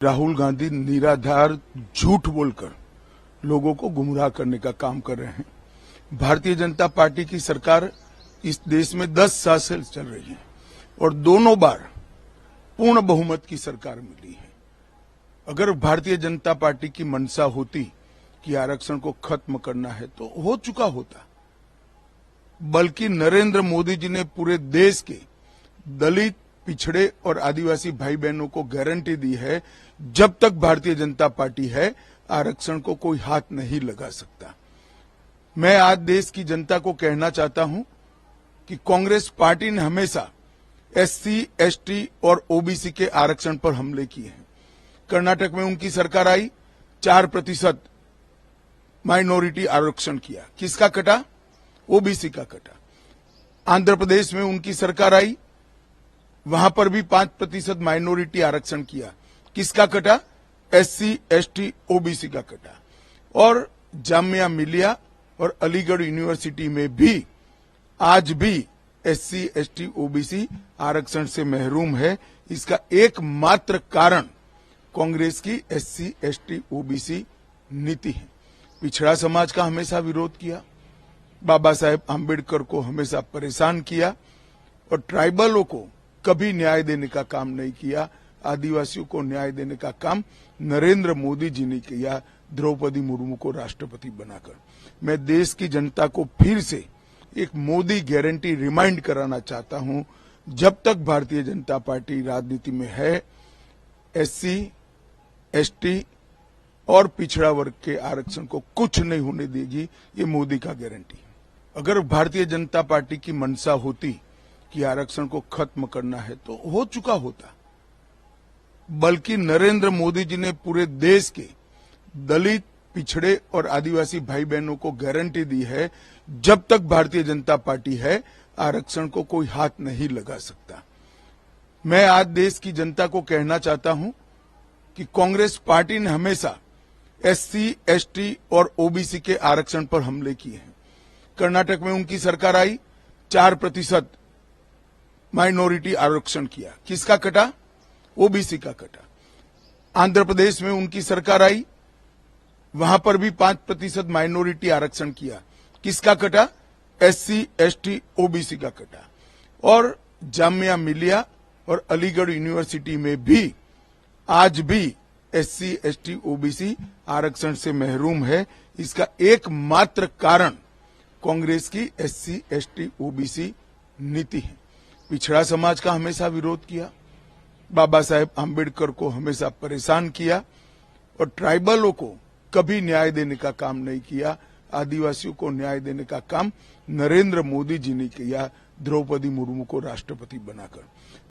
राहुल गांधी निराधार झूठ बोलकर लोगों को गुमराह करने का काम कर रहे हैं। भारतीय जनता पार्टी की सरकार इस देश में 10 साल से चल रही है और दोनों बार पूर्ण बहुमत की सरकार मिली है। अगर भारतीय जनता पार्टी की मंशा होती कि आरक्षण को खत्म करना है तो हो चुका होता, बल्कि नरेंद्र मोदी जी ने पूरे देश के दलित, पिछड़े और आदिवासी भाई बहनों को गारंटी दी है, जब तक भारतीय जनता पार्टी है आरक्षण को कोई हाथ नहीं लगा सकता। मैं आज देश की जनता को कहना चाहता हूं कि कांग्रेस पार्टी ने हमेशा एससी, एसटी और ओबीसी के आरक्षण पर हमले किए हैं। कर्नाटक में उनकी सरकार आई, 4% माइनॉरिटी आरक्षण किया, किसका कटा? ओबीसी का कटा। आंध्र प्रदेश में उनकी सरकार आई, वहां पर भी 5% माइनॉरिटी आरक्षण किया, किसका कटा? एससी, एसटी, ओबीसी का कटा। और जामिया मिलिया और अलीगढ़ यूनिवर्सिटी में भी आज भी एससी, एसटी, ओबीसी आरक्षण से महरूम है। इसका एकमात्र कारण कांग्रेस की एससी, एसटी, ओबीसी नीति है। पिछड़ा समाज का हमेशा विरोध किया, बाबा साहेब आंबेडकर को हमेशा परेशान किया और ट्राइबलों को कभी न्याय देने का काम नहीं किया। आदिवासियों को न्याय देने का काम नरेंद्र मोदी जी ने किया, द्रौपदी मुर्मू को राष्ट्रपति बनाकर। मैं देश की जनता को फिर से एक मोदी गारंटी रिमाइंड कराना चाहता हूं, जब तक भारतीय जनता पार्टी राजनीति में है, एससी, एसटी और पिछड़ा वर्ग के आरक्षण को कुछ नहीं होने देगी। ये मोदी का गारंटी है। अगर भारतीय जनता पार्टी की मंशा होती कि आरक्षण को खत्म करना है तो हो चुका होता, बल्कि नरेंद्र मोदी जी ने पूरे देश के दलित, पिछड़े और आदिवासी भाई बहनों को गारंटी दी है, जब तक भारतीय जनता पार्टी है आरक्षण को कोई हाथ नहीं लगा सकता। मैं आज देश की जनता को कहना चाहता हूं कि कांग्रेस पार्टी ने हमेशा एससी, एसटी और ओबीसी के आरक्षण पर हमले किए हैं। कर्नाटक में उनकी सरकार आई, 4% माइनॉरिटी आरक्षण किया, किसका कटा? ओबीसी का कटा। आंध्र प्रदेश में उनकी सरकार आई, वहां पर भी 5% माइनॉरिटी आरक्षण किया, किसका कटा? एससी, एसटी, ओबीसी का कटा। और जामिया मिलिया और अलीगढ़ यूनिवर्सिटी में भी आज भी एससी, एसटी, ओबीसी आरक्षण से महरूम है। इसका एकमात्र कारण कांग्रेस की एससी, एसटी, ओबीसी नीति है। पिछड़ा समाज का हमेशा विरोध किया, बाबा साहेब आंबेडकर को हमेशा परेशान किया और ट्राइबलों को कभी न्याय देने का काम नहीं किया। आदिवासियों को न्याय देने का काम नरेंद्र मोदी जी ने किया, द्रौपदी मुर्मू को राष्ट्रपति बनाकर।